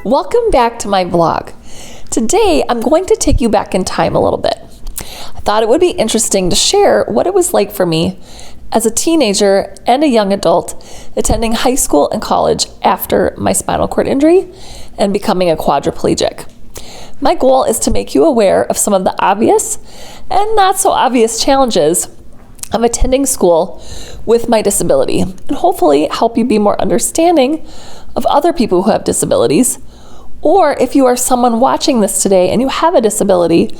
Welcome back to my vlog. Today I'm going to take you back in time a little bit. I thought it would be interesting to share what it was like for me as a teenager and a young adult attending high school and college after my spinal cord injury and becoming a quadriplegic. My goal is to make you aware of some of the obvious and not so obvious challenges of attending school with my disability, and hopefully help you be more understanding of other people who have disabilities. Or if you are someone watching this today and you have a disability,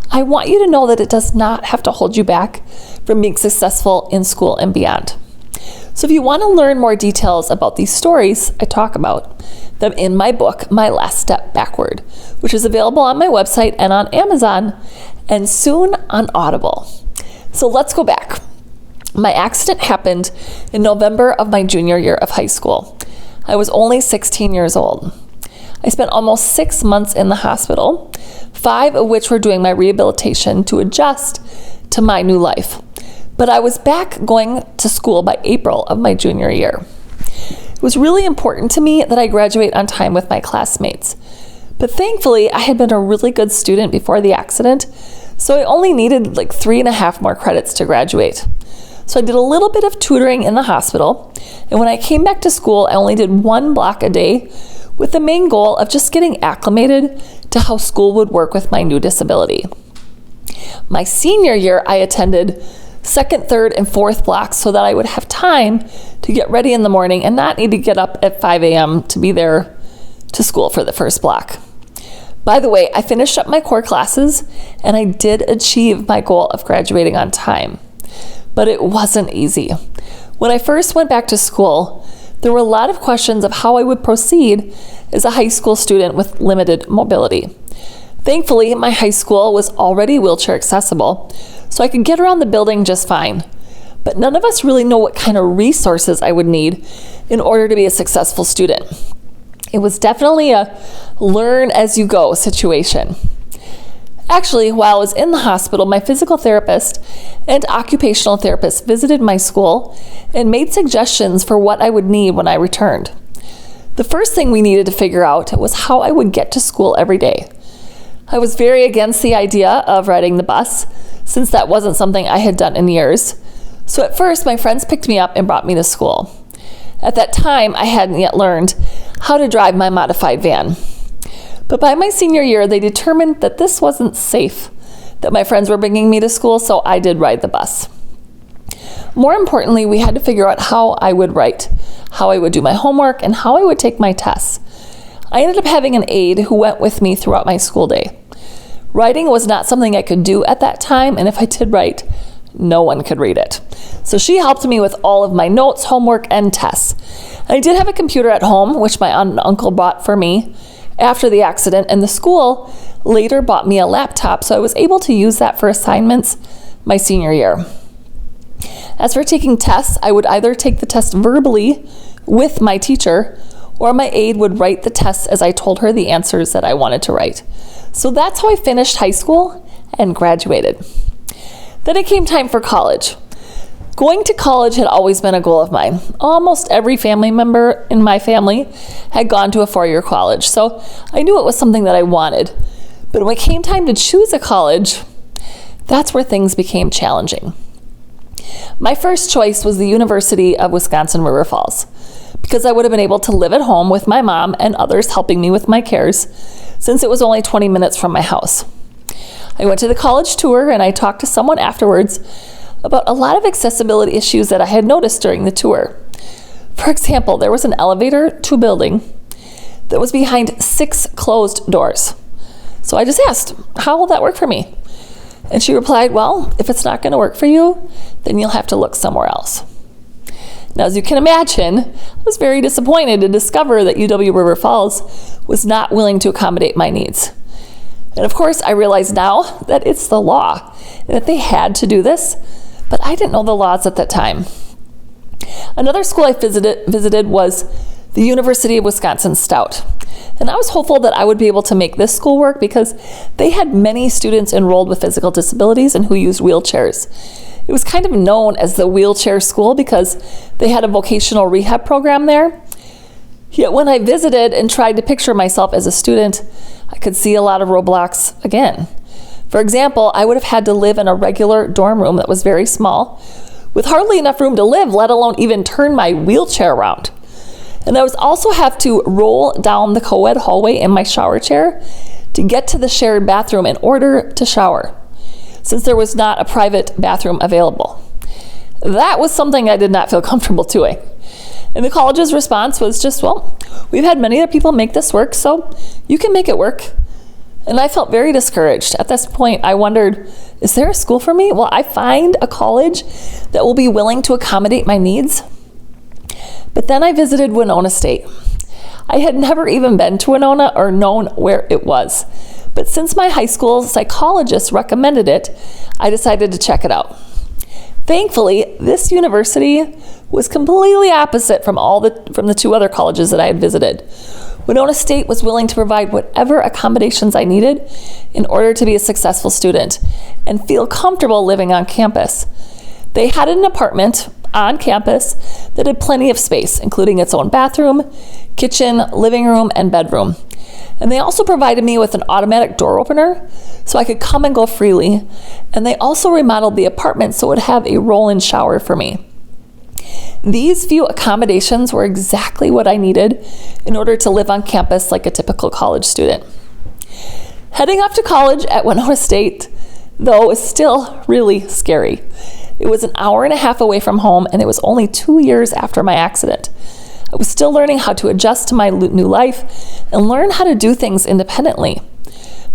I want you to know that it does not have to hold you back from being successful in school and beyond. So if you want to learn more details about these stories, I talk about them in my book, My Last Step Backward, which is available on my website and on Amazon, and soon on Audible. So let's go back. My accident happened in November of my junior year of high school. I was only 16 years old. I spent almost 6 months in the hospital, 5 of which were doing my rehabilitation to adjust to my new life. But I was back going to school by April of my junior year. It was really important to me that I graduate on time with my classmates. But thankfully, I had been a really good student before the accident, so I only needed like 3.5 more credits to graduate. So I did a little bit of tutoring in the hospital, and when I came back to school, I only did 1 block a day with the main goal of just getting acclimated to how school would work with my new disability. My senior year, I attended 2nd, 3rd, and 4th blocks so that I would have time to get ready in the morning and not need to get up at 5 a.m. to be there to school for the first block. By the way, I finished up my core classes and I did achieve my goal of graduating on time. But it wasn't easy. When I first went back to school, there were a lot of questions of how I would proceed as a high school student with limited mobility. Thankfully, my high school was already wheelchair accessible, so I could get around the building just fine. But none of us really know what kind of resources I would need in order to be a successful student. It was definitely a learn as you go situation. Actually, while I was in the hospital, my physical therapist and occupational therapist visited my school and made suggestions for what I would need when I returned. The first thing we needed to figure out was how I would get to school every day. I was very against the idea of riding the bus, since that wasn't something I had done in years. So at first, my friends picked me up and brought me to school. At that time, I hadn't yet learned how to drive my modified van. But by my senior year, they determined that this wasn't safe, that my friends were bringing me to school, so I did ride the bus. More importantly, we had to figure out how I would write, how I would do my homework, and how I would take my tests. I ended up having an aide who went with me throughout my school day. Writing was not something I could do at that time, and if I did write, no one could read it. So she helped me with all of my notes, homework, and tests. I did have a computer at home, which my aunt and uncle bought for me after the accident, and the school later bought me a laptop, so I was able to use that for assignments my senior year. As for taking tests, I would either take the test verbally with my teacher, or my aide would write the tests as I told her the answers that I wanted to write. So that's how I finished high school and graduated. Then it came time for college. Going to college had always been a goal of mine. Almost every family member in my family had gone to a 4-year college, so I knew it was something that I wanted. But when it came time to choose a college, that's where things became challenging. My first choice was the University of Wisconsin-River Falls, because I would have been able to live at home with my mom and others helping me with my cares, since it was only 20 minutes from my house. I went to the college tour and I talked to someone afterwards about a lot of accessibility issues that I had noticed during the tour. For example, there was an elevator to a building that was behind 6 closed doors. So I just asked, how will that work for me? And she replied, well, if it's not going to work for you, then you'll have to look somewhere else. Now, as you can imagine, I was very disappointed to discover that UW-River Falls was not willing to accommodate my needs. And of course, I realize now that it's the law and that they had to do this, but I didn't know the laws at that time. Another school I visited was the University of Wisconsin-Stout. And I was hopeful that I would be able to make this school work because they had many students enrolled with physical disabilities and who used wheelchairs. It was kind of known as the wheelchair school because they had a vocational rehab program there. Yet when I visited and tried to picture myself as a student, I could see a lot of roadblocks again. For example, I would have had to live in a regular dorm room that was very small, with hardly enough room to live, let alone even turn my wheelchair around. And I would also have to roll down the co-ed hallway in my shower chair to get to the shared bathroom in order to shower, since there was not a private bathroom available. That was something I did not feel comfortable doing. And the college's response was just, well, we've had many other people make this work, so you can make it work. And I felt very discouraged. At this point, I wondered, is there a school for me? Will I find a college that will be willing to accommodate my needs? But then I visited Winona State. I had never even been to Winona or known where it was. But since my high school psychologist recommended it, I decided to check it out. Thankfully, this university was completely opposite from the two other colleges that I had visited. Winona State was willing to provide whatever accommodations I needed in order to be a successful student and feel comfortable living on campus. They had an apartment on campus that had plenty of space, including its own bathroom, kitchen, living room, and bedroom. And they also provided me with an automatic door opener so I could come and go freely. And they also remodeled the apartment so it would have a roll-in shower for me. These few accommodations were exactly what I needed in order to live on campus like a typical college student. Heading off to college at Winona State, though, was still really scary. It was an hour and a half away from home, and it was only 2 years after my accident. I was still learning how to adjust to my new life and learn how to do things independently.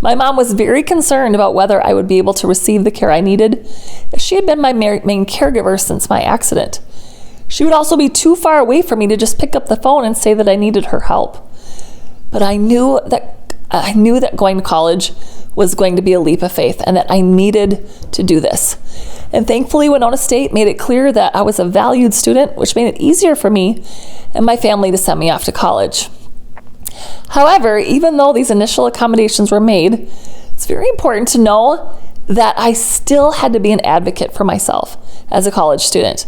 My mom was very concerned about whether I would be able to receive the care I needed, as she had been my main caregiver since my accident. She would also be too far away for me to just pick up the phone and say that I needed her help. But I knew that going to college was going to be a leap of faith and that I needed to do this. And thankfully, Winona State made it clear that I was a valued student, which made it easier for me and my family to send me off to college. However, even though these initial accommodations were made, it's very important to know that I still had to be an advocate for myself as a college student.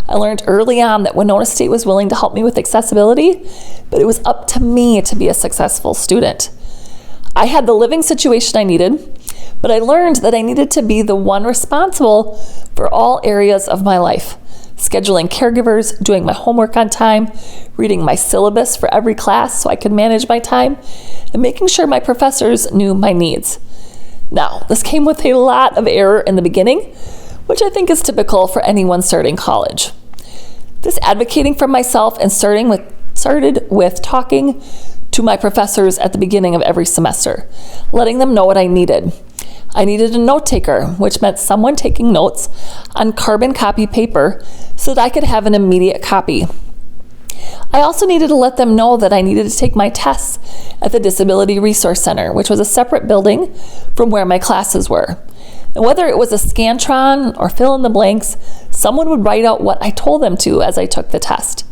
I learned early on that Winona State was willing to help me with accessibility, but it was up to me to be a successful student. I had the living situation I needed, but I learned that I needed to be the one responsible for all areas of my life. Scheduling caregivers, doing my homework on time, reading my syllabus for every class so I could manage my time, and making sure my professors knew my needs. Now, this came with a lot of error in the beginning, which I think is typical for anyone starting college. This advocating for myself and started with talking to my professors at the beginning of every semester, letting them know what I needed. I needed a note taker, which meant someone taking notes on carbon copy paper so that I could have an immediate copy. I also needed to let them know that I needed to take my tests at the Disability Resource Center, which was a separate building from where my classes were. And whether it was a Scantron or fill in the blanks, someone would write out what I told them to as I took the test.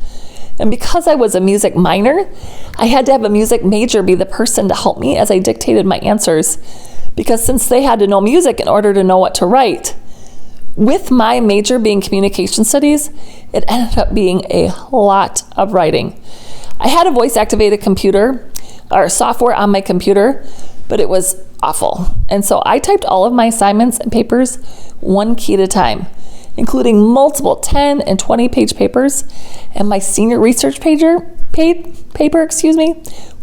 And because I was a music minor, I had to have a music major be the person to help me as I dictated my answers, because since they had to know music in order to know what to write, with my major being communication studies, it ended up being a lot of writing. I had a voice-activated computer or software on my computer, but it was awful. And so I typed all of my assignments and papers one key at a time, including multiple 10 and 20-page papers. And my senior research paper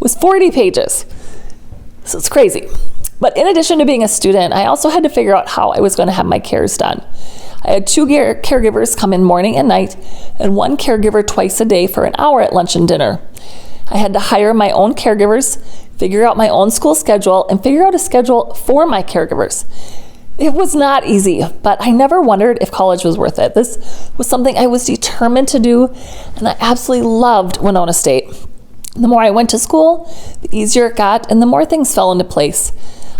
was 40 pages. So it's crazy. But in addition to being a student, I also had to figure out how I was going to have my cares done. I had 2 caregivers come in morning and night, and 1 caregiver twice a day for an hour at lunch and dinner. I had to hire my own caregivers, figure out my own school schedule, and figure out a schedule for my caregivers. It was not easy, but I never wondered if college was worth it. This was something I was determined to do, and I absolutely loved Winona State. The more I went to school, the easier it got, and the more things fell into place.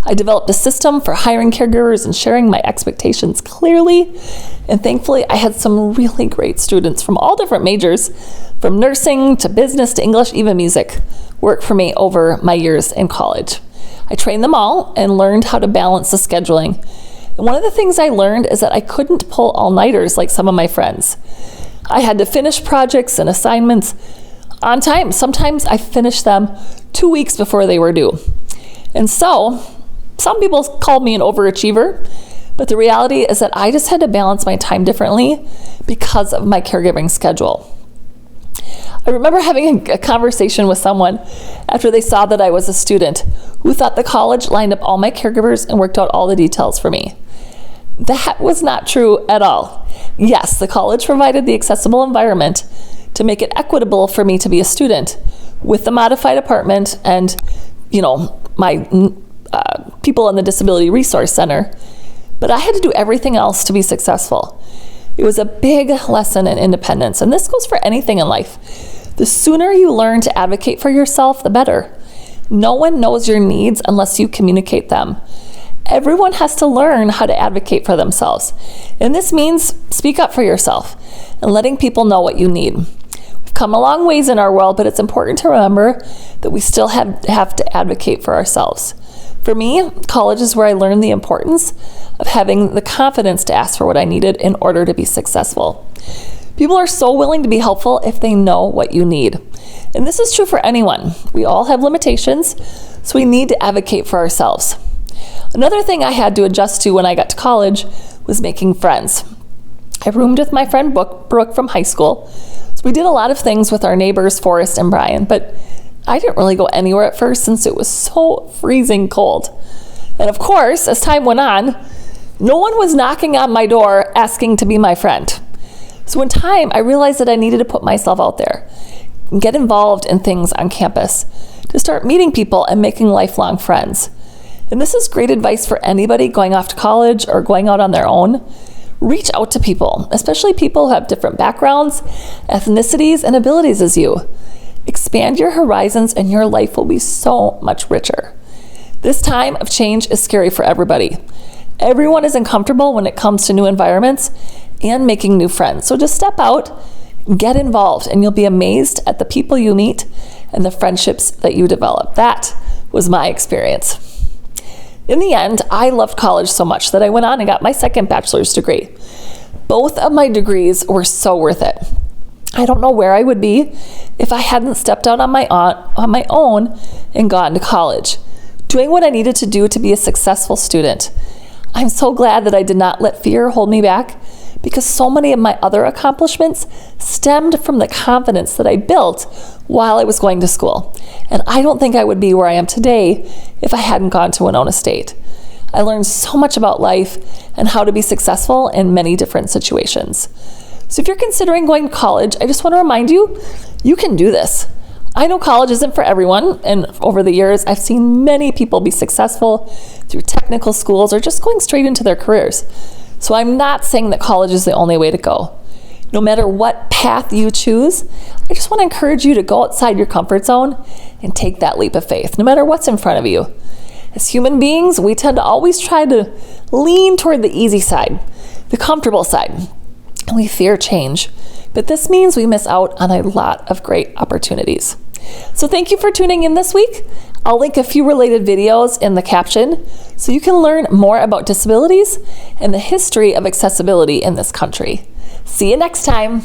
I developed a system for hiring caregivers and sharing my expectations clearly, and thankfully I had some really great students from all different majors, from nursing to business to English, even music, work for me over my years in college. I trained them all and learned how to balance the scheduling. And one of the things I learned is that I couldn't pull all-nighters like some of my friends. I had to finish projects and assignments on time. Sometimes I finished them 2 weeks before they were due. And so, some people called me an overachiever, but the reality is that I just had to balance my time differently because of my caregiving schedule. I remember having a conversation with someone after they saw that I was a student who thought the college lined up all my caregivers and worked out all the details for me. That was not true at all. Yes, the college provided the accessible environment to make it equitable for me to be a student with the modified apartment and, my people in the Disability Resource Center. But I had to do everything else to be successful. It was a big lesson in independence, and this goes for anything in life. The sooner you learn to advocate for yourself, the better. No one knows your needs unless you communicate them. Everyone has to learn how to advocate for themselves. And this means speak up for yourself and letting people know what you need. We've come a long ways in our world, but it's important to remember that we still have to advocate for ourselves. For me, college is where I learned the importance of having the confidence to ask for what I needed in order to be successful. People are so willing to be helpful if they know what you need. And this is true for anyone. We all have limitations, so we need to advocate for ourselves. Another thing I had to adjust to when I got to college was making friends. I roomed with my friend Brooke from high school, so we did a lot of things with our neighbors, Forrest and Brian, but I didn't really go anywhere at first since it was so freezing cold. And of course, as time went on, no one was knocking on my door asking to be my friend. So in time, I realized that I needed to put myself out there and get involved in things on campus to start meeting people and making lifelong friends. And this is great advice for anybody going off to college or going out on their own. Reach out to people, especially people who have different backgrounds, ethnicities, and abilities as you. Expand your horizons and your life will be so much richer. This time of change is scary for everybody. Everyone is uncomfortable when it comes to new environments and making new friends. So just step out, get involved, and you'll be amazed at the people you meet and the friendships that you develop. That was my experience. In the end, I loved college so much that I went on and got my second bachelor's degree. Both of my degrees were so worth it. I don't know where I would be if I hadn't stepped out on my own and gone to college, doing what I needed to do to be a successful student. I'm so glad that I did not let fear hold me back, because so many of my other accomplishments stemmed from the confidence that I built while I was going to school. And I don't think I would be where I am today if I hadn't gone to Winona State. I learned so much about life and how to be successful in many different situations. So if you're considering going to college, I just want to remind you, you can do this. I know college isn't for everyone, and over the years, I've seen many people be successful through technical schools or just going straight into their careers. So I'm not saying that college is the only way to go. No matter what path you choose, I just want to encourage you to go outside your comfort zone and take that leap of faith, no matter what's in front of you. As human beings, we tend to always try to lean toward the easy side, the comfortable side, and we fear change. But this means we miss out on a lot of great opportunities. So thank you for tuning in this week. I'll link a few related videos in the caption so you can learn more about disabilities and the history of accessibility in this country. See you next time.